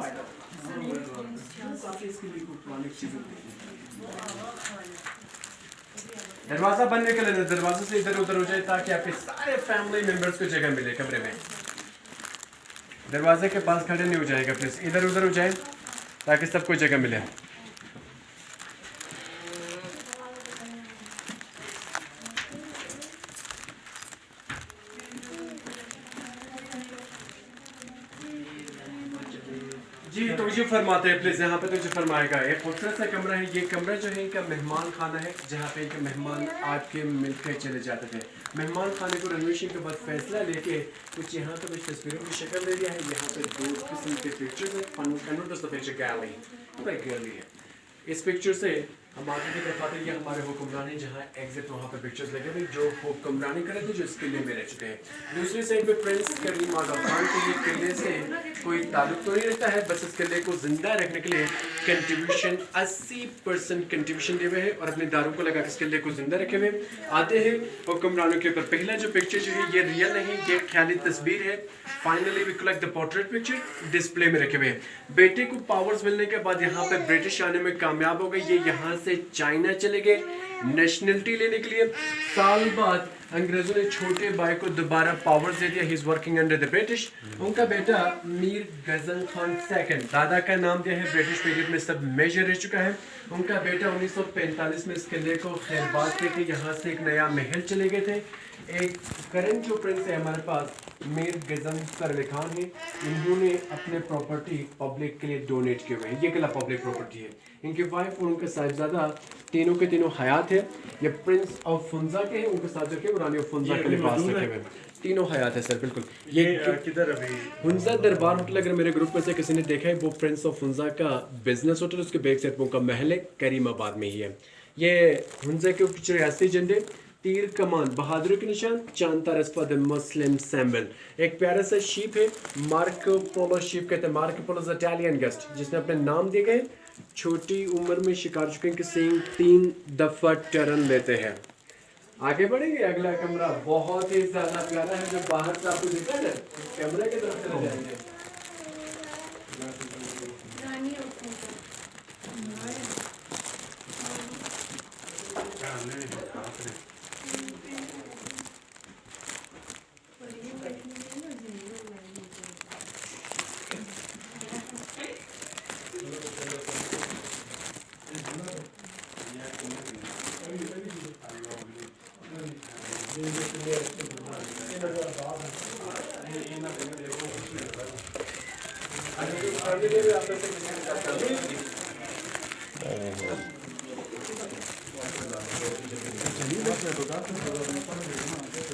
फायदा होगा। काफी इसके लिए कुछ पुरानी चीजें दरवाजा बनने के लिए दरवाजे से इधर उधर हो जाए ताकि आपके सारे फैमिली मेंबर्स को जगह मिले कमरे में। दरवाजे के पास खड़े नहीं हो जाएगा, प्लीज इधर उधर हो जाए ताकि सबको जगह मिले। जी तो ये फरमाते हैं प्लीज, यहाँ पे तो जो फरमाएगा एक खूबसूरत सा कमरा है। ये कमरा जो है इनका मेहमान खाना है, जहाँ पे इनके मेहमान आके मिलकर चले जाते थे। मेहमान खाने को रेनोवेशन के बाद फैसला लेके कुछ यहाँ पे कुछ तस्वीरों की शक्ल दे दिया है। यहाँ पे दो किस्म के पिक्चर्स है, पिक्चर गैलरी पूरा गैलरी है। इस पिक्चर से हम आगे की तरफ आते हैं। ये हमारे हुक्मरान है, जहाँ एग्जिट वहाँ पे पिक्चर्स लगे हुए जो हुक्मरानी करे थे, जो इस किले में रह चुके हैं। दूसरी साइड पे प्रिंस करीम आगा खान के लिए किले से कोई ताल्लुक तो नहीं रहता है, बस इस किले को जिंदा रखने के लिए कंट्रीब्यूशन 80% कंट्रीब्यूशन दिए हुए हैं और अपने दारों को लगा इस किले को जिंदा रखे हुए आते हैं हुक्मरानों के ऊपर। पहला जो पिक्चर जो है ये रियल नहीं, ये ख्याली तस्वीर है। Finally we collect the portrait picture display में रखे हुए हैं। बेटे को पावर्स मिलने के बाद यहाँ पे ब्रिटिश आने में कामयाब हो गए। ये यहाँ से चाइना चले गए नेशनलिटी लेने के लिए। साल बाद अंग्रेजों ने छोटे भाई को दोबारा पावर्स दे दिया। He is working under the British. उनका बेटा मीर गजन खान सेकंड, दादा का नाम दिया है, ब्रिटिश पीरियड में सब मेजर रह चुका है। उनका बेटा 1945 में इस किले को खैरबाद के यहाँ से एक नया महल चले गए थे। एक करंट जो प्रिंस है हमारे पास मीर गजन अली खान है, इन्होंने अपने प्रॉपर्टी पब्लिक के लिए डोनेट किए हुए हैं। ये किला पब्लिक प्रॉपर्टी है। इनके वाइफ और उनके साहिबजादा तीनों के तीनों हयात है। ये प्रिंस ऑफ फुंजा के हैं, उनके साथ जो के रानी ऑफ फुंजा के लिबास रखे हुए तीनों हयात है सर। बिल्कुल ये किधर अभी हुंजा दरबार होटल, अगर मेरे ग्रुप में से किसी ने देखा है, वो प्रिंस ऑफ हुंजा का बिजनेस होटल, उसके बैक साइड उनका महल है, करीमाबाद में ही है। ये हुंजा के ऊपर रियासती झंडे, तीर कमान, बहादुर के निशान, चांद तारस फॉर द मुस्लिम सिंबल। एक प्यारा सा शीप है, मार्को पोलो शीप कहते हैं। मार्को पोलो इटालियन गेस्ट जिसने अपने नाम दिए गए। छोटी उम्र में शिकार चुके हैं कि सिंह 3 दफा टर्न लेते हैं। आगे बढ़ेंगे। अगला कमरा बहुत ही ज्यादा प्यारा है, जो बाहर से आपको दिखा है कैमरे की तरफ चले जाएंगे।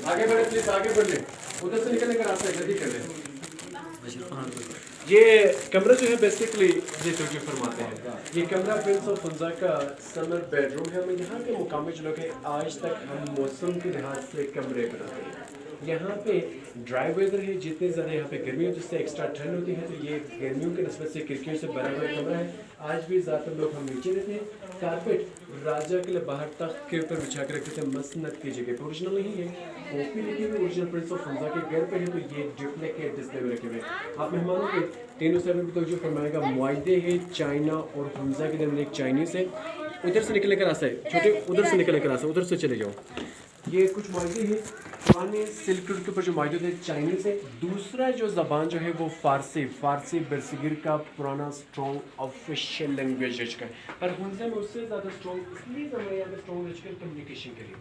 आगे बढ़े प्लीज, आगे बढ़े। उधर से निकलने का रास्ता जल्दी कर ले। ये कमरा जो है बेसिकली ये तो जो फरमाते हैं, ये कमरा प्रिंस ऑफ फुंजा का समर बेडरूम है। हमें यहाँ के मुकामी जो लोग हैं, आज तक हम मौसम के लिहाज से कमरे बनाते हैं। यहाँ पे ड्राई वेदर है, जितनी ज़्यादा यहाँ पे गर्मी होती है उससे एक्स्ट्रा ठंड होती है, तो ये गर्मियों की नस्बत से खिड़कियों से बना हुआ कमरा है। आज भी ज़्यादातर लोग हम नीचे रहते हैं। कारपेट राजा के लिए बाहर तख्त के ऊपर बिछा कर रखते थे, मसनद की जगह। ओरिजिनल नहीं है, कॉपी लिखी हुई ओरिजिनल प्रिंस ऑफ फुंजा के घर पे है, तो ये डुप्लीकेट डिस्प्ले में रखे हुए। आप मेहमानों के तीनों साइड में तो जो फरमाएगा मुआहदे है चाइना और फुंजा के दरमियान एक चाइनीज है। उधर से निकलने का रास्ता है छोटे, उधर से निकलने का रास्ता, उधर से चले जाओ। ये कुछ मुआहदे हैं पुराने सिल्क रूट के ऊपर जो मौजूद है, चाइनीज है। दूसरा जो ज़बान जो है वो फारसी, फारसी बरसगीर का पुराना स्ट्रॉन्ग ऑफिशियल लैंग्वेज रह चुका है। पर हुंजा में उससे ज़्यादा स्ट्रॉन्ग इसलिए हमारे यहाँ पे स्ट्रॉन्ग रह चुका है कम्युनिकेशन के लिए।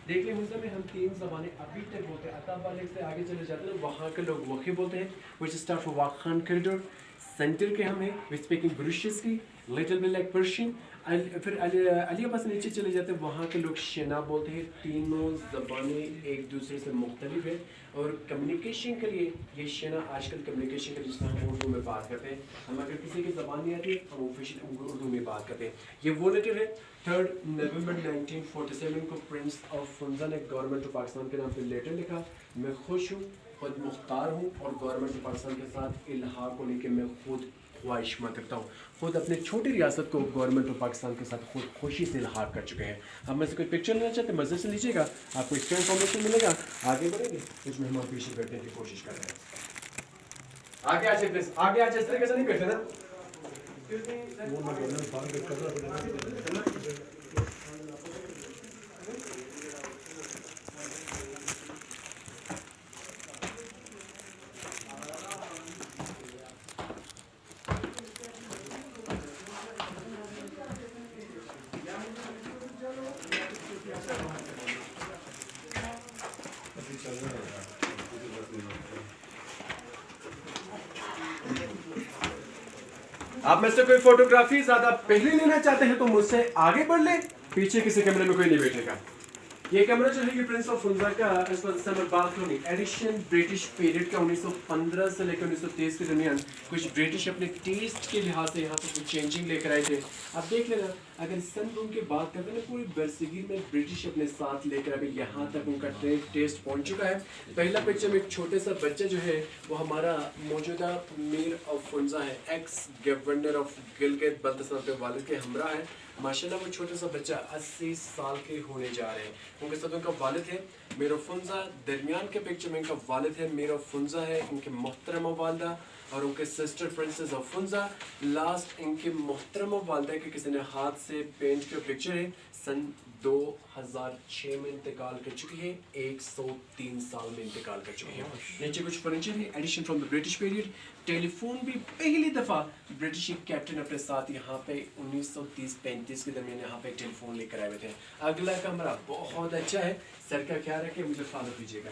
देखिए हुंजा में हम 3 ज़बानें अभी तक बोलते हैं। अताबालिक से आगे चले जाते हैं, वहाँ के लोग वही बोलते हैं, which start for Wakhan corridor. Centre के हम हैं, वी स्पीकिंग ब्रुशियस की, लिटिल बिट लाइक पर्शियन। फिर अलीबाद से नीचे चले जाते हैं, वहाँ के लोग शेना बोलते हैं। तीनों ज़बानें एक दूसरे से मुख्तलिफ है और कम्युनिकेशन के लिए ये शेना आजकल कम्युनिकेशन के लिए जिसमें हम उर्दू में बात करते हैं। हम अगर किसी की ज़बान नहीं आती है हम ऑफिशियल उर्दू में बात करते हैं। ये वो लेटर है 3 नवंबर 1947 को प्रिंस ऑफ फुंजा ने गवर्नमेंट ऑफ पाकिस्तान के नाम पर लेटर लिखा। मैं खुश हूँ, खुद मुख्तार हूँ और गवर्नमेंट ऑफ पाकिस्तान के साथ इल्हाक होने के मैं खुद ख्वाहिशमंद रखता हूँ। खुद अपने छोटी रियासत को गवर्नमेंट ऑफ पाकिस्तान के साथ खुद खुशी से इल्हाक कर चुके हैं। अब मैं से कोई पिक्चर लेना चाहते हैं मज़े से लीजिएगा, आपको इसका इन्फॉर्मेशन मिलेगा। आगे बढ़ेंगे, कुछ मेहमान पेशी करने की कोशिश कर रहे हैं। आगे आ जाइए प्लीज, आगे आ जाइए, इस तरीके से नहीं बैठे ना। आप में से कोई फोटोग्राफी ज्यादा पहले लेना चाहते हैं तो मुझसे आगे बढ़ ले, पीछे किसी कमरे में कोई नहीं बैठेगा। ये कमरा जो है ये प्रिंस ऑफ फुंजा का summer balcony edition British period का 1915 से लेकर 1923 के दरमियान कुछ ब्रिटिश अपने टेस्ट के लिहाज से यहाँ पे कुछ चेंजिंग लेकर आए थे। आप देख लेना, अगर सन रूम की बात करते हैं ना, पूरी बरसगीर में ब्रिटिश अपने साथ लेकर अभी यहाँ तक उनका टेस्ट पहुँच चुका है। पहला पिक्चर में एक छोटे सा बच्चा जो है वो हमारा मौजूदा मीर ऑफ फुंजा है, x governor of Gilgit Baltistan के वालिद के हमरा है। माशाल्लाह वो छोटा सा बच्चा 80 साल के होने जा रहे हैं। उनके साथ उनका वालिद है मीर ऑफ फुंजा, दरमियान के पिक्चर में इनका वालिद है मीर ऑफ फुंजा है, इनके मोहतरमा वालदा और उनके sister princess of Phunja. Last इनके मोहतरमा वालदा के किसी ने हाथ से पेंट किया पिक्चर है, सन 2006 में इंतकाल कर चुकी है, 103 साल में इंतकाल कर चुकी है। नीचे कुछ फर्नीचर है edition from the British period. Telephone भी पहली दफ़ा ब्रिटिश कैप्टन अपने साथ यहाँ पे 1930-35 के दरमियान यहाँ पे टेलीफोन लेकर आए हुए थे। अगला कमरा बहुत अच्छा है, सर का ख्याल रखें, मुझे फॉलो कीजिएगा।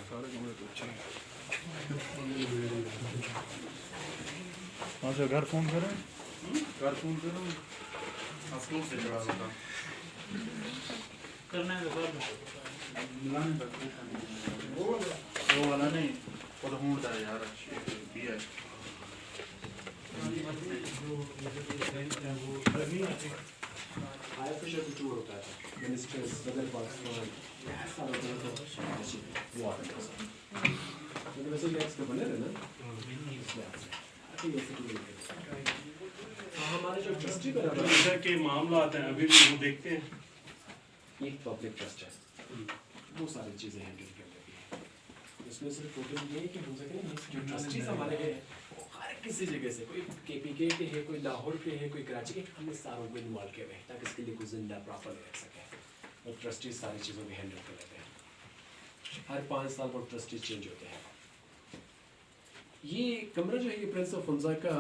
अच्छा घर फोन करें, घर फोन करो, असलों से जुड़ा होगा करना है तो मिलाने का वो वाला नहीं, वो तो होता है यार, भी है हाई प्रेशर कुछ और होता है, मिनिस्टर्स सदर पाकिस्तान ऐसा होता है तो वो आता है। लेकिन वैसे टैक्स का बने रहे ना, हमारे जो ट्रस्टी पैसा के मामला आते हैं अभी भी वो देखते हैं। एक पब्लिक ट्रस्ट है, वो सारी चीज़ें हैंडल कर लेती है। इसमें सिर्फ टोटल ये है कि हम सकें जो ट्रस्टीज हमारे हैं वो हर किसी जगह से, कोई KPK के है, कोई लाहौर के है, कोई कराची के, हमने सारों को इन्वॉल्व किया हुआ है ताकि इसके लिए कोई जिंदा प्रॉपरली रख सके। और ट्रस्टीज सारी चीज़ों को हैंडल कर लेते हैं। हर 5 साल पर ट्रस्टीज चेंज होते हैं। ये कमरा जो है ये प्रिंस ऑफ फुंजा का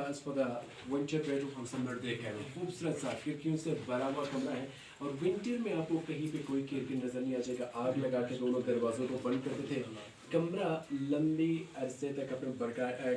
विंटर बेडरूम हम सब देख रहे हैं, खूबसूरत सा खिड़कियों से भरा हुआ कमरा है। और विंटर में आपको कहीं पे कोई खिड़की नजर नहीं आ जाएगा, आग लगा के दोनों दरवाजों को बंद करते थे। कमरा लंबी अरसे तक अपने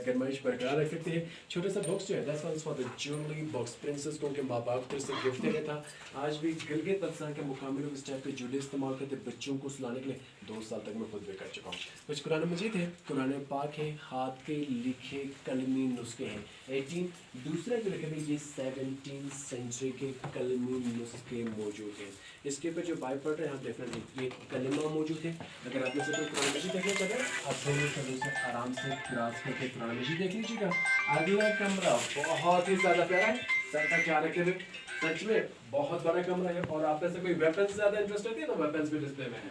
गरमाइश बरकरार रख सकते हैं। छोटा सा बॉक्स जो है that's one for the jewellery box, princess को उनके माँ बाप तरफ से गिफ्ट दिया था। आज भी गिलगित बल्तिस्तान के मुकामी लोग इस टाइप के ज्वेलरी इस्तेमाल करते बच्चों को सुलाने के लिए। 2 साल तक मैं खुद भी कर चुका हूँ। कुछ कुरान मजीद है, कुरान पाक है, हाथ के लिखे कलमी नुस्खे हैं 18। दूसरा जो लिखे ये 17th सेंचुरी के कलमी नुस्खे मौजूद हैं। इसके ऊपर जो बाई पढ़ रहे हैं आप डेफिनेटली ये कलमा मौजूद है। अगर आप में से कोई कुरान मजीद देखना चाहते हैं आप दोनों शब्दों से आराम से क्रॉस करके कुरान मजीद देख लीजिएगा। अगला कमरा बहुत ही ज़्यादा प्यारा है, सर का ख्याल रखें, सच में बहुत बड़ा कमरा है। और आप में से कोई वेपन से ज़्यादा इंटरेस्ट होती है ना, वेपन्स भी डिस्प्ले में है।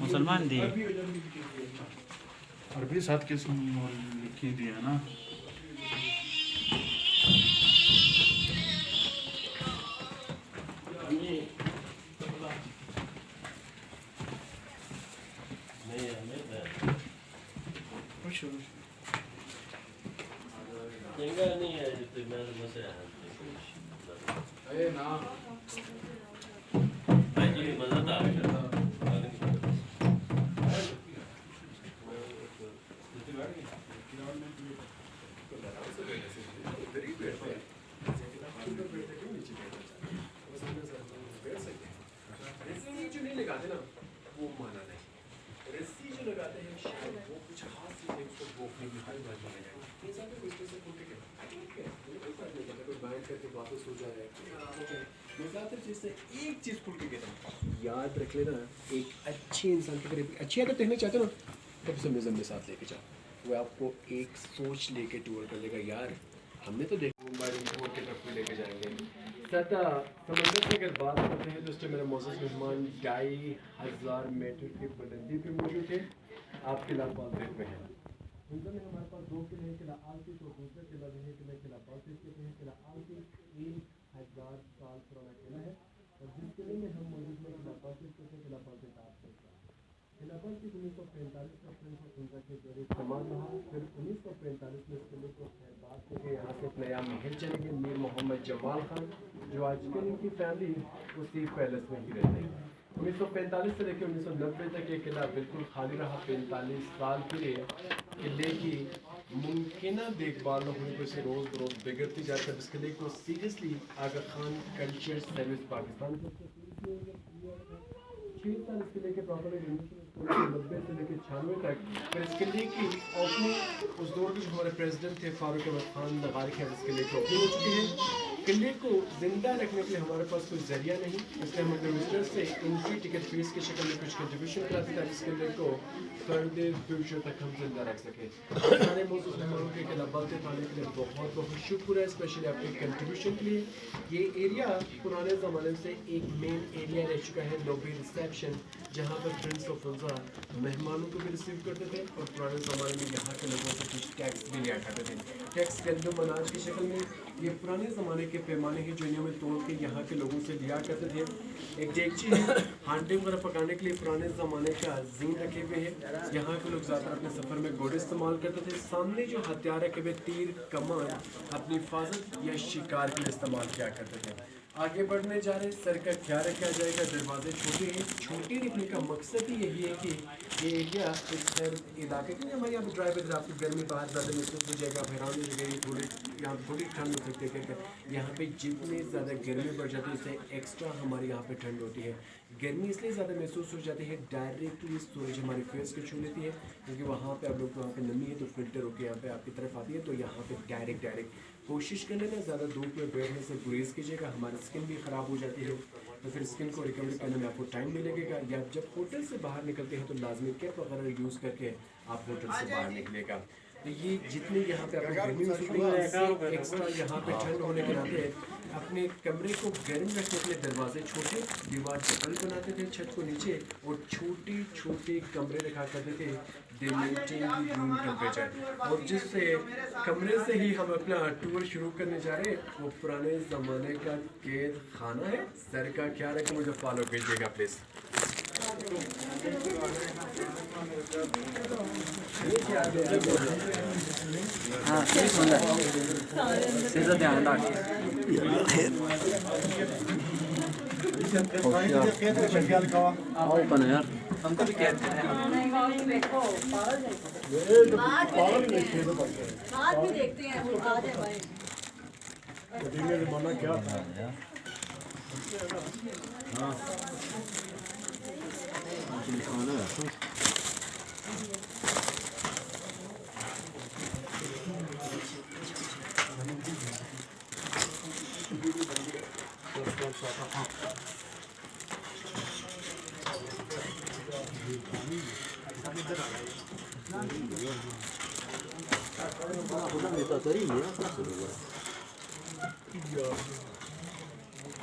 मुसलमान दी अरबी 7 किस्म लिखी दी है ना। बेज़ातिर चीज़ से एक चीज़ खुल के कहता हूँ, याद रख लेना, एक अच्छे इंसान के करीब अच्छी आदत देखना चाहते हो ना, तब उसे म्यूज़ियम में साथ लेके जाओ। वो आपको एक सोच लेके टूर कर देगा, यार हमने तो देखा मुंबई टूर के तरफ भी लेके जाएंगे। सतह समंदर से अगर बात करते हैं तो उस टाइम मेरा मौजूद मेहमान 2500 मीटर की बुलंदी पे मौजूद थे। आप किला बालदेव में हैं, उनमें हमारे पास 2 किले हैं, किला आलती तो दूसरा किला जो है किला बालदेव कहते हैं। किला आलती 3000 साल पुराना किला है और जिस किले में हम मौजूद हैं किला बालदेव कहते हैं। किला बालदेव का किला बालदेव 1945 में प्रिंस ऑफ इंडिया के दौरे इस्तेमाल रहा। फिर 1945 में इस किले को खैरबाद करके यहाँ से एक नया महल चले गए मीर मोहम्मद जमाल खान, जो आजकल इनकी फैमिली उसी पैलेस में ही रहते हैं। 1945 से लेकर 1990 तक ये किला बिल्कुल खाली रहा। 45 साल के लिए किले की मुमकिन देखभाल न होने पर से रोज़ बरोज़ बिगड़ती जाती है। इस किले को सीरियसली आगा खान कल्चर सर्विस पाकिस्तान को 6 साल इस किले के प्रॉपर 90 से लेकर 96 तक। फिर इस किले की ओपनिंग उस दौर के हमारे प्रेसिडेंट थे फारूक अहमद खान नगारी के इस किले की ओपनिंग हो चुकी है। किले को जिंदा रखने के लिए हमारे पास कोई जरिया नहीं, इसलिए हम अपने विजिटर्स से इनकी टिकट फीस की शक्ल में कुछ कंट्रीब्यूशन कराते ताकि इस किले को फर्दर फ्यूचर तक हम जिंदा रख सकें। सारे मौजूद मेहमानों के किला बालदेव आने के लिए बहुत बहुत शुक्र है, स्पेशली आपके कंट्रीब्यूशन के लिए। ये एरिया पुराने ज़माने से एक मेन एरिया रह चुका है, लॉबी रिसेप्शन, जहाँ पर प्रिंस ऑफ इंडिया मेहमानों को भी रिसीव करते थे और पुराने ज़माने में यहाँ के लोगों से कुछ टैक्स भी लिया करते थे। टैक्स गंदम अनाज की शक्ल में ये पुराने ज़माने के पैमाने ही जो में तोड़ के यहाँ के लोगों से लिया करते थे। एक डेगची है हांडी वगैरह पकाने के लिए पुराने ज़माने का जीन रखे हुए हैं। यहाँ के लोग ज़्यादातर अपने सफ़र में घोड़े इस्तेमाल करते थे। सामने जो हथियार रखे हुए तीर कमान अपनी हिफाजत या शिकार के लिए इस्तेमाल किया करते थे। आगे बढ़ने जा रहे, सर का ख्याल रखा जाएगा। दरवाजे छोटे हैं, छोटे रखने का मकसद ही यही है कि ये एरिया इस इलाके के हमारे यहाँ पर ड्राइवर आपकी गर्मी बाहर ज़्यादा महसूस हो जाएगा, हैरान हो जाएगी, थोड़ी यहाँ थोड़ी ठंड हो सकती है। क्योंकि यहाँ पे जितनी ज़्यादा गर्मी बढ़ जाती है उससे एक्स्ट्रा हमारे यहाँ पे ठंड होती है। गर्मी इसलिए ज़्यादा महसूस हो जाती है, डायरेक्टली सूरज हमारे फेस को छू लेती है, क्योंकि वहाँ पे आप लोग वहाँ पे नमी है तो फिल्टर होकर यहाँ पे आपकी तरफ आती है। तो यहाँ पे डायरेक्ट कोशिश कर लेना ज़्यादा धूप में बैठने से गुरेज कीजिएगा, हमारी स्किन भी ख़राब हो जाती है। तो फिर स्किन को रिकवरी करने में आपको टाइम भी लगेगा। या जब होटल से बाहर निकलते हैं तो लाजमी कैप वगैरह यूज़ करके आप होटल से बाहर निकलेगा। तो ये जितनी यहाँ पे आपको गर्मी महसूस होगी, एक्स्ट्रा यहाँ पे ठंड होने के नाते अपने कमरे को गर्म रखने के लिए दरवाजे छोटे, दीवार चपल बनाते थे छत को नीचे, और छोटे छोटे कमरे रखा करते थे दे मेंटेन रूम टेम्परेचर। और जिससे कमरे से ही हम अपना टूर शुरू करने जा रहे हैं, वो पुराने ज़माने का कैद खाना है। सर का ख्याल रखें, मुझे फॉलो कीजिएगा प्लीज़। हाँ सीधा ध्यान ओपन है यार, हमको भी कहते हैं बात भी देखते हैं वो आ जाए भाई। जमाना क्या था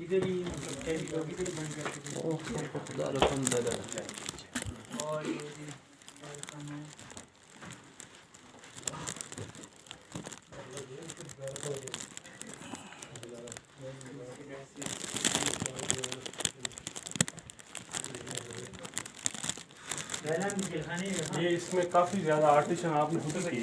इधर ही ये इसमें काफ़ी ज़्यादा आर्टिशन आपने खुद से की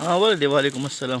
हाँ बोल वालेकुम अस्सलाम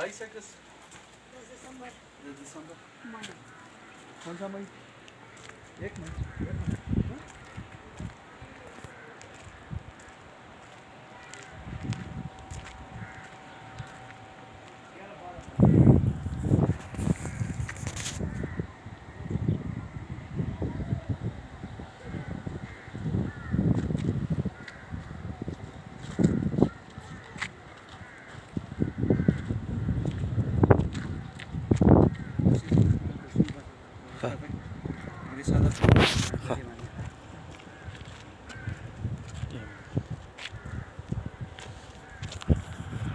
बाईस दिसंबर कौन सा मई एक मिनट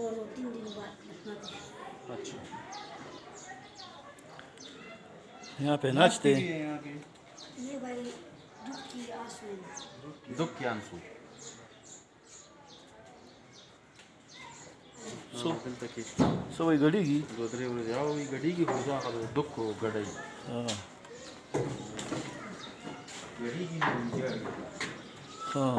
और 3 दिन बाद अच्छा यहाँ पे नाचते हैं ये भाई दुख की आंसू दुख के आंसू सो वही गड़ी की गोदरे उड़ जाओ ये गड़ी की हो जा दुख हो गड़ई गड़ी की हाँ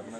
अपना